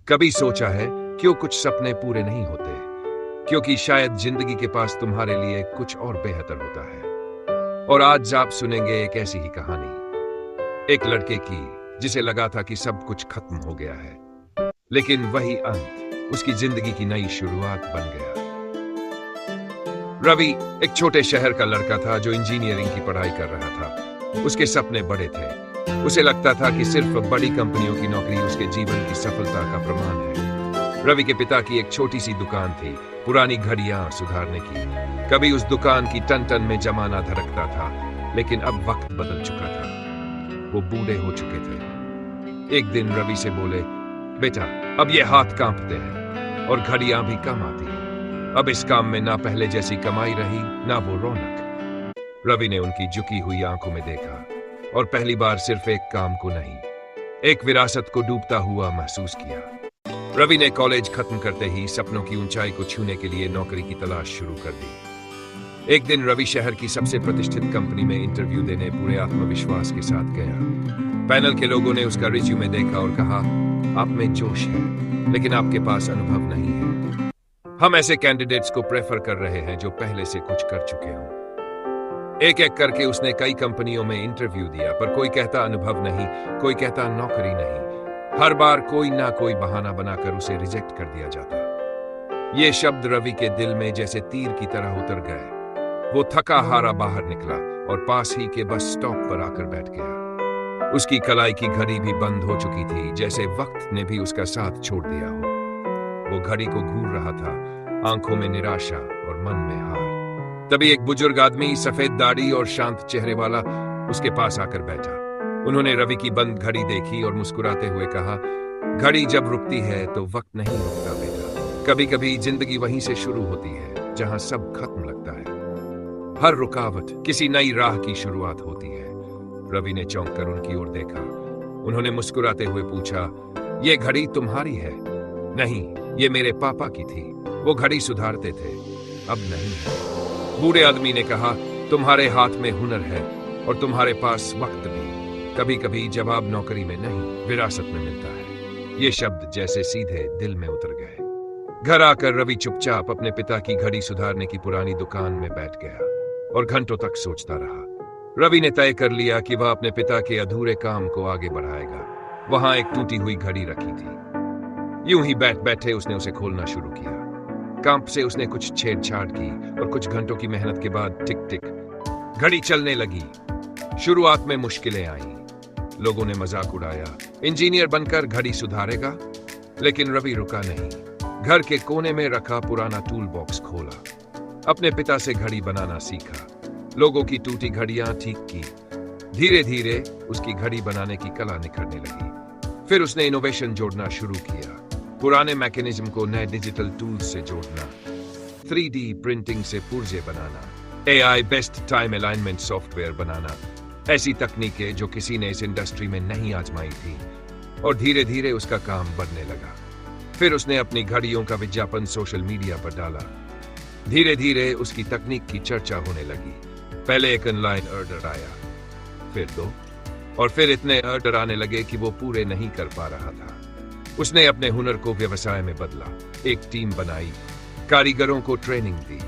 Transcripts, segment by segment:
कभी सोचा है क्यों कुछ सपने पूरे नहीं होते? क्योंकि शायद जिंदगी के पास तुम्हारे लिए कुछ और बेहतर होता है। और आज आप सुनेंगे एक ऐसी ही कहानी, एक लड़के की जिसे लगा था कि सब कुछ खत्म हो गया है, लेकिन वही अंत उसकी जिंदगी की नई शुरुआत बन गया। रवि एक छोटे शहर का लड़का था जो इंजीनियरिंग की पढ़ाई कर रहा था। उसके सपने बड़े थे। उसे लगता था कि सिर्फ बड़ी कंपनियों की नौकरी उसके जीवन की सफलता का प्रमाण है। रवि के पिता की एक छोटी सी दुकान थी, पुरानी घड़ियां सुधारने की। कभी उस दुकान की टन टन में जमाना धड़कता था, लेकिन अब वक्त बदल चुका था। वो बूढ़े हो चुके थे। एक दिन रवि से बोले, बेटा, अब ये हाथ कांपते हैं और घड़ियां भी कम आती हैं। अब इस काम में ना पहले जैसी कमाई रही, ना वो रौनक। रवि ने उनकी झुकी हुई आंखों में देखा और पहली बार सिर्फ एक काम को नहीं, एक विरासत को डूबता हुआ महसूस किया। रवि ने कॉलेज खत्म करते ही सपनों की ऊंचाई को छूने के लिए नौकरी की तलाश शुरू कर दी। एक दिन रवि शहर की सबसे प्रतिष्ठित कंपनी में इंटरव्यू देने पूरे आत्मविश्वास के साथ गया। पैनल के लोगों ने उसका रिज्यूमे देखा और कहा, आप में जोश है, लेकिन आपके पास अनुभव नहीं है। हम ऐसे कैंडिडेट्स को प्रेफर कर रहे हैं जो पहले से कुछ कर चुके हों। एक एक करके उसने कई कंपनियों में इंटरव्यू दिया, पर कोई कहता अनुभव नहीं, कोई कहता नौकरी नहीं। हर बार कोई ना कोई बहाना बनाकर उसे रिजेक्ट कर दिया जाता। ये शब्द रवि के दिल में जैसे तीर की तरह उतर गए। वो थका हारा बाहर निकला और पास ही के बस स्टॉप पर आकर बैठ गया। उसकी कलाई की घड़ी भी बंद हो चुकी थी, जैसे वक्त ने भी उसका साथ छोड़ दिया हो। वो घड़ी को घूर रहा था, आंखों में निराशा और मन में हार। तभी एक बुजुर्ग आदमी, सफेद दाढ़ी और शांत चेहरे वाला, उसके पास आकर बैठा। उन्होंने रवि की बंद घड़ी देखी और मुस्कुराते हुए कहा, घड़ी जब रुकती है तो वक्त नहीं रुकता बेटा। कभी कभी जिंदगी वहीं से शुरू होती है जहां सब खत्म लगता है। हर रुकावट किसी नई राह की शुरुआत होती है। रवि ने चौंक कर उनकी ओर देखा। उन्होंने मुस्कुराते हुए पूछा, ये घड़ी तुम्हारी है? नहीं, ये मेरे पापा की थी। वो घड़ी सुधारते थे, अब नहीं है। बूढ़े आदमी ने कहा, तुम्हारे हाथ में हुनर है और तुम्हारे पास वक्त भी। कभी कभी जवाब नौकरी में नहीं, विरासत में मिलता है। ये शब्द जैसे सीधे दिल में उतर गए। घर आकर रवि चुपचाप अपने पिता की घड़ी सुधारने की पुरानी दुकान में बैठ गया और घंटों तक सोचता रहा। रवि ने तय कर लिया कि वह अपने पिता के अधूरे काम को आगे बढ़ाएगा। वहां एक टूटी हुई घड़ी रखी थी। यूं ही बैठ बैठे उसने उसे खोलना शुरू किया। कंप से उसने कुछ छेड़छाड़ की और कुछ घंटों की मेहनत के बाद टिक टिक घड़ी चलने लगी। शुरुआत में मुश्किलें आईं। लोगों ने मजाक उड़ाया, इंजीनियर बनकर घड़ी सुधारेगा? लेकिन रवि रुका नहीं। घर के कोने में रखा पुराना टूल बॉक्स खोला, अपने पिता से घड़ी बनाना सीखा, लोगों की टूटी घड़ियां ठीक की। धीरे धीरे उसकी घड़ी बनाने की कला निखरने लगी। फिर उसने इनोवेशन जोड़ना शुरू किया, पुराने मैकेनिज्म को नए डिजिटल टूल्स से जोड़ना, 3D प्रिंटिंग से पुर्जे बनाना, AI best time alignment software बनाना। ऐसी तकनीकें जो किसी ने इस इंडस्ट्री में नहीं आजमाई थी। और धीरे धीरे उसका काम बढ़ने लगा। फिर उसने अपनी घड़ियों का विज्ञापन सोशल मीडिया पर डाला। धीरे धीरे उसकी तकनीक की चर्चा होने लगी। पहले एक ऑनलाइन ऑर्डर आया, फिर 2, और फिर इतने ऑर्डर आने लगे कि वो पूरे नहीं कर पा रहा था। उसने अपने हुनर को व्यवसाय में बदला, एक टीम बनाई, कारीगरों को ट्रेनिंग दी,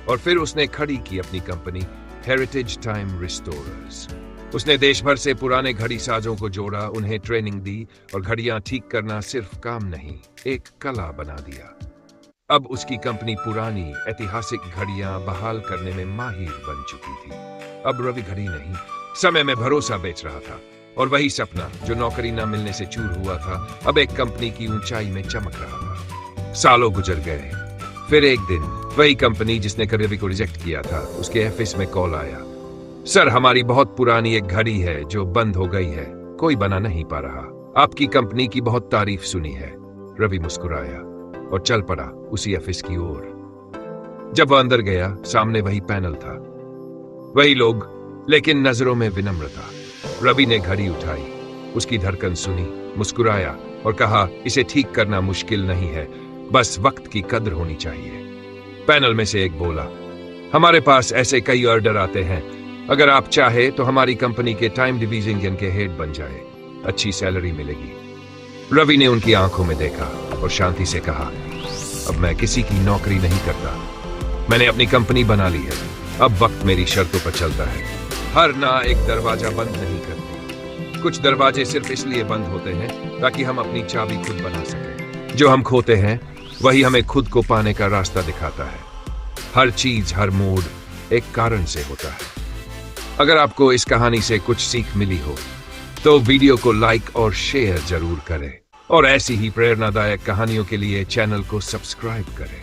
और फिर उसने खड़ी की अपनी कंपनी हेरिटेज टाइम रिस्टोरर्स। उसने देश भर से पुराने घड़ी साजों को जोड़ा, उन्हें ट्रेनिंग दी और घड़ियां ठीक करना सिर्फ काम नहीं, एक कला बना दिया। अब उसकी कंपनी पुरानी ऐतिहासिक घड़ियां बहाल करने में माहिर बन चुकी थी। अब रवि घड़ी नहीं, समय में भरोसा बेच रहा था। और वही सपना जो नौकरी न मिलने से चूर हुआ था, अब एक कंपनी की ऊंचाई में चमक रहा था। सालों गुजर गए। फिर एक दिन वही कंपनी जिसने रवि को रिजेक्ट किया था, उसके ऑफिस में कॉल आया, सर, हमारी बहुत पुरानी एक घड़ी है जो बंद हो गई है, कोई बना नहीं पा रहा। आपकी कंपनी की बहुत तारीफ सुनी है। रवि मुस्कुराया और चल पड़ा उसी ऑफिस की ओर। जब वह अंदर गया, सामने वही पैनल था, वही लोग, लेकिन नजरों में विनम्रता। रवि ने घड़ी उठाई, उसकी धड़कन सुनी, मुस्कुराया और कहा, इसे ठीक करना मुश्किल नहीं है, बस वक्त की कद्र होनी चाहिए। पैनल में से एक बोला, हमारे पास ऐसे कई ऑर्डर आते हैं, अगर आप चाहे तो हमारी कंपनी के टाइम डिवीजन के हेड बन जाए, अच्छी सैलरी मिलेगी। रवि ने उनकी आंखों में देखा, और शांति से कहा, अब मैं किसी की नौकरी नहीं करता। मैंने अपनी कंपनी बना ली है। अब वक्त मेरी शर्तों पर चलता है। हर ना एक दरवाजा बंद नहीं करती। कुछ दरवाजे सिर्फ इसलिए बंद होते हैं ताकि हम अपनी चाबी खुद बना सकें। जो हम खोते हैं वही हमें खुद को पाने का रास्ता दिखाता है। हर चीज, हर मोड़ एक कारण से होता है। अगर आपको इस कहानी से कुछ सीख मिली हो तो वीडियो को लाइक और शेयर जरूर करें और ऐसी ही प्रेरणादायक कहानियों के लिए चैनल को सब्सक्राइब करें।